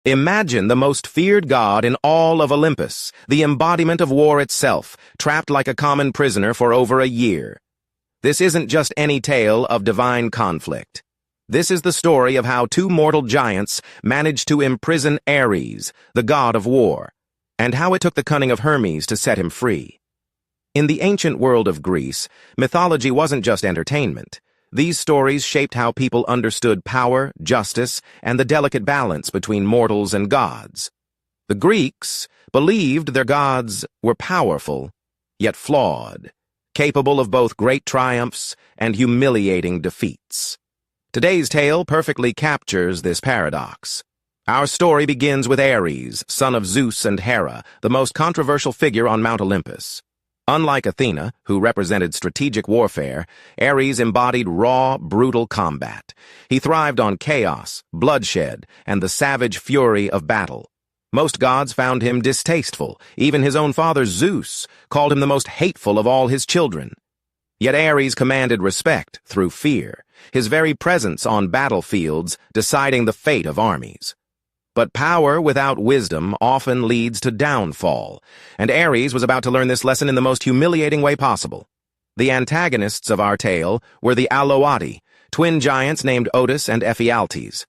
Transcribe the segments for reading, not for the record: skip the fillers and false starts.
Imagine the most feared god in all of Olympus, the embodiment of war itself, trapped like a common prisoner for over a year. This isn't just any tale of divine conflict. This is the story of how two mortal giants managed to imprison Ares, the god of war, and how it took the cunning of Hermes to set him free. In the ancient world of Greece, mythology wasn't just entertainment. These stories shaped how people understood power, justice, and the delicate balance between mortals and gods. The Greeks believed their gods were powerful, yet flawed, capable of both great triumphs and humiliating defeats. Today's tale perfectly captures this paradox. Our story begins with Ares, son of Zeus and Hera, the most controversial figure on Mount Olympus. Unlike Athena, who represented strategic warfare, Ares embodied raw, brutal combat. He thrived on chaos, bloodshed, and the savage fury of battle. Most gods found him distasteful. Even his own father, Zeus, called him the most hateful of all his children. Yet Ares commanded respect through fear, his very presence on battlefields deciding the fate of armies. But power without wisdom often leads to downfall, and Ares was about to learn this lesson in the most humiliating way possible. The antagonists of our tale were the Aloati, twin giants named Otus and Ephialtes.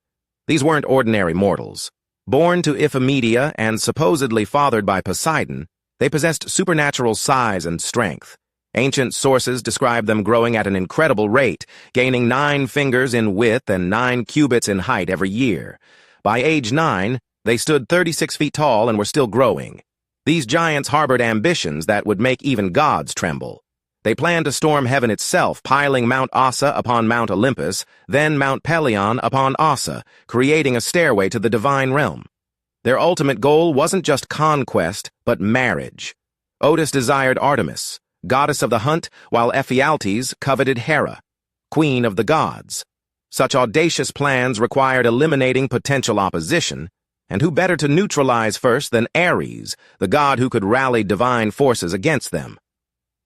These weren't ordinary mortals. Born to Iphimedia and supposedly fathered by Poseidon, they possessed supernatural size and strength. Ancient sources describe them growing at an incredible rate, gaining 9 fingers in width and 9 cubits in height every year. By age 9, they stood 36 feet tall and were still growing. These giants harbored ambitions that would make even gods tremble. They planned to storm heaven itself, piling Mount Ossa upon Mount Olympus, then Mount Pelion upon Ossa, creating a stairway to the divine realm. Their ultimate goal wasn't just conquest, but marriage. Otus desired Artemis, goddess of the hunt, while Ephialtes coveted Hera, queen of the gods. Such audacious plans required eliminating potential opposition, and who better to neutralize first than Ares, the god who could rally divine forces against them?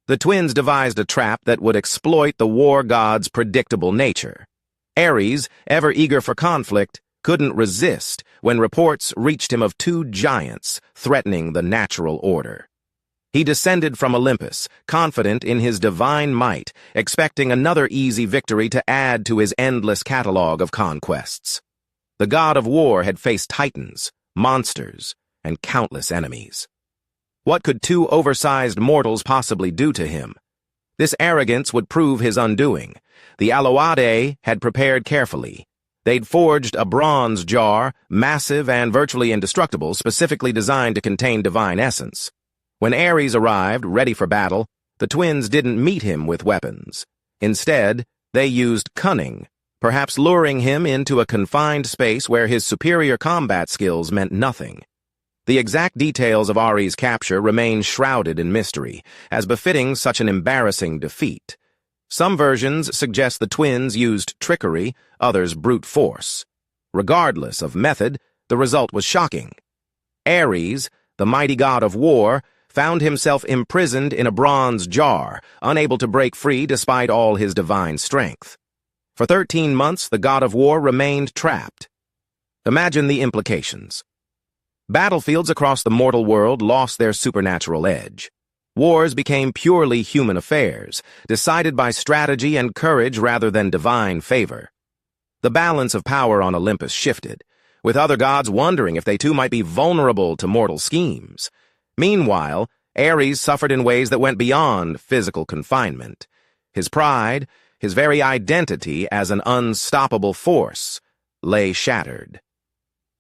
The twins devised a trap that would exploit the war god's predictable nature. Ares, ever eager for conflict, couldn't resist when reports reached him of 2 giants threatening the natural order. He descended from Olympus, confident in his divine might, expecting another easy victory to add to his endless catalog of conquests. The god of war had faced titans, monsters, and countless enemies. What could 2 oversized mortals possibly do to him? This arrogance would prove his undoing. The Aloati had prepared carefully. They'd forged a bronze jar, massive and virtually indestructible, specifically designed to contain divine essence. When Ares arrived, ready for battle, the twins didn't meet him with weapons. Instead, they used cunning, perhaps luring him into a confined space where his superior combat skills meant nothing. The exact details of Ares' capture remain shrouded in mystery, as befitting such an embarrassing defeat. Some versions suggest the twins used trickery, others brute force. Regardless of method, the result was shocking. Ares, the mighty god of war, found himself imprisoned in a bronze jar, unable to break free despite all his divine strength. For 13 months, the god of war remained trapped. Imagine the implications. Battlefields across the mortal world lost their supernatural edge. Wars became purely human affairs, decided by strategy and courage rather than divine favor. The balance of power on Olympus shifted, with other gods wondering if they too might be vulnerable to mortal schemes. Meanwhile, Ares suffered in ways that went beyond physical confinement. His pride, his very identity as an unstoppable force, lay shattered.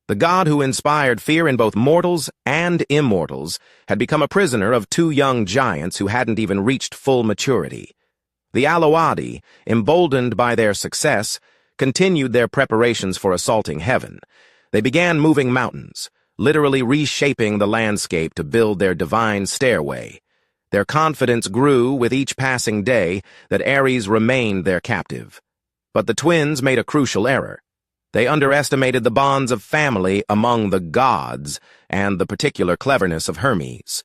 The god who inspired fear in both mortals and immortals had become a prisoner of 2 young giants who hadn't even reached full maturity. The Aloati, emboldened by their success, continued their preparations for assaulting heaven. They began moving mountains, literally reshaping the landscape to build their divine stairway. Their confidence grew with each passing day that Ares remained their captive. But the twins made a crucial error. They underestimated the bonds of family among the gods and the particular cleverness of Hermes.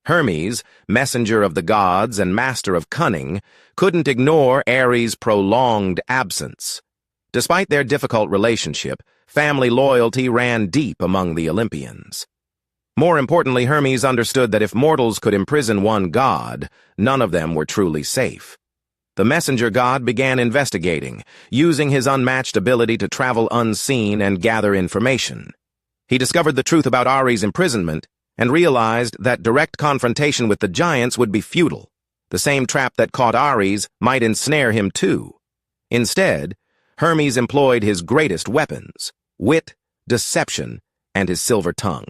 Hermes, messenger of the gods and master of cunning, couldn't ignore Ares' prolonged absence. Despite their difficult relationship, Family loyalty ran deep among the Olympians. More importantly, Hermes understood that if mortals could imprison one god, none of them were truly safe. The messenger god began investigating, using his unmatched ability to travel unseen and gather information. He discovered the truth about Ares' imprisonment and realized that direct confrontation with the giants would be futile. The same trap that caught Ares might ensnare him too. Instead, Hermes employed his greatest weapons: wit, deception, and his silver tongue.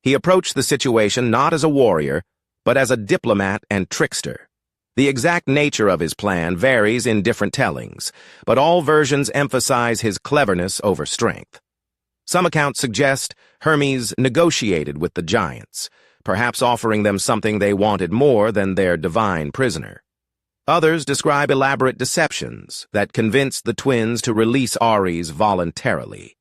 He approached the situation not as a warrior, but as a diplomat and trickster. The exact nature of his plan varies in different tellings, but all versions emphasize his cleverness over strength. Some accounts suggest Hermes negotiated with the giants, perhaps offering them something they wanted more than their divine prisoner. Others describe elaborate deceptions that convinced the twins to release Ares voluntarily.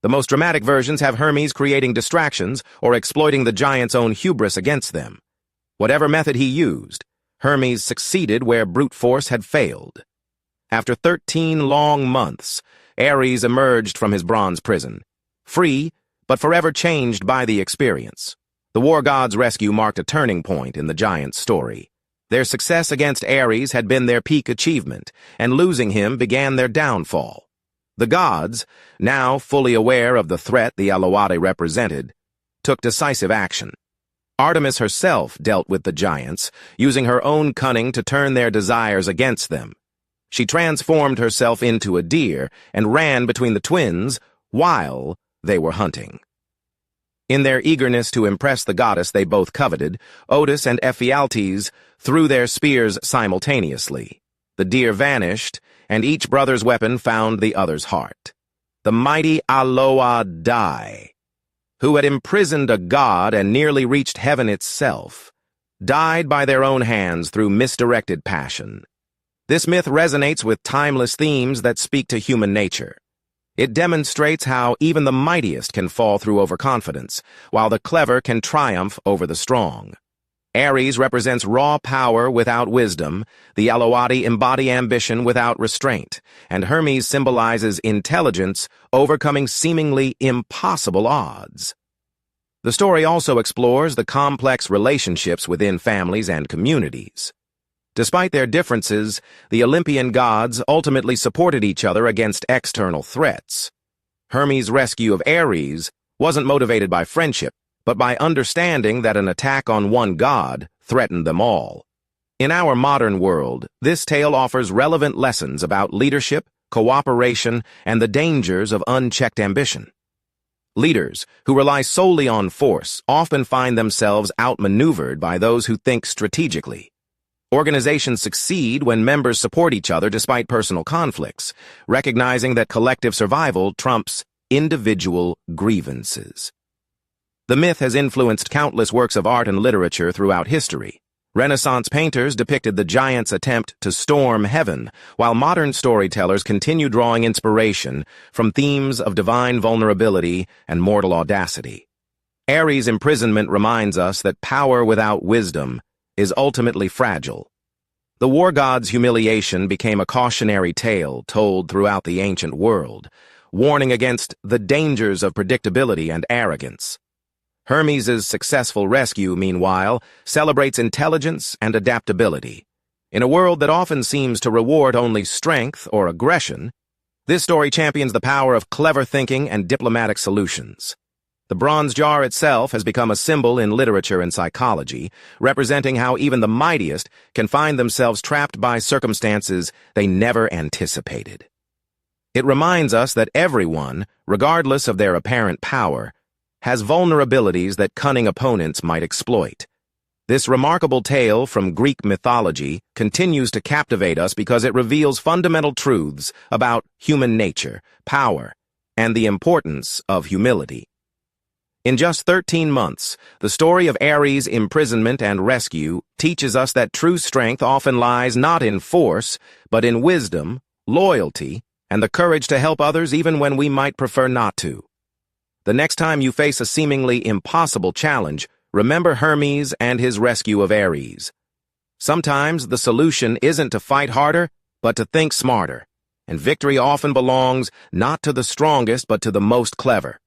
The most dramatic versions have Hermes creating distractions or exploiting the giants' own hubris against them. Whatever method he used, Hermes succeeded where brute force had failed. After 13 long months, Ares emerged from his bronze prison, free, but forever changed by the experience. The war god's rescue marked a turning point in the giants' story. Their success against Ares had been their peak achievement, and losing him began their downfall. The gods, now fully aware of the threat the Alauadae represented, took decisive action. Artemis herself dealt with the giants, using her own cunning to turn their desires against them. She transformed herself into a deer and ran between the twins while they were hunting. In their eagerness to impress the goddess they both coveted, Otus and Ephialtes threw their spears simultaneously. The deer vanished, and each brother's weapon found the other's heart. The mighty Alauadae, who had imprisoned a god and nearly reached heaven itself, died by their own hands through misdirected passion. This myth resonates with timeless themes that speak to human nature. It demonstrates how even the mightiest can fall through overconfidence, while the clever can triumph over the strong. Ares represents raw power without wisdom, the Alauadae embody ambition without restraint, and Hermes symbolizes intelligence overcoming seemingly impossible odds. The story also explores the complex relationships within families and communities. Despite their differences, the Olympian gods ultimately supported each other against external threats. Hermes' rescue of Ares wasn't motivated by friendship, but by understanding that an attack on one god threatened them all. In our modern world, this tale offers relevant lessons about leadership, cooperation, and the dangers of unchecked ambition. Leaders who rely solely on force often find themselves outmaneuvered by those who think strategically. Organizations succeed when members support each other despite personal conflicts, recognizing that collective survival trumps individual grievances. The myth has influenced countless works of art and literature throughout history. Renaissance painters depicted the giants' attempt to storm heaven, while modern storytellers continue drawing inspiration from themes of divine vulnerability and mortal audacity. Ares' imprisonment reminds us that power without wisdom is ultimately fragile. The war god's humiliation became a cautionary tale told throughout the ancient world, warning against the dangers of predictability and arrogance. Hermes' successful rescue, meanwhile, celebrates intelligence and adaptability. In a world that often seems to reward only strength or aggression, this story champions the power of clever thinking and diplomatic solutions. The bronze jar itself has become a symbol in literature and psychology, representing how even the mightiest can find themselves trapped by circumstances they never anticipated. It reminds us that everyone, regardless of their apparent power, has vulnerabilities that cunning opponents might exploit. This remarkable tale from Greek mythology continues to captivate us because it reveals fundamental truths about human nature, power, and the importance of humility. In just 13 months, the story of Ares' imprisonment and rescue teaches us that true strength often lies not in force, but in wisdom, loyalty, and the courage to help others even when we might prefer not to. The next time you face a seemingly impossible challenge, remember Hermes and his rescue of Ares. Sometimes the solution isn't to fight harder, but to think smarter. And victory often belongs not to the strongest but to the most clever.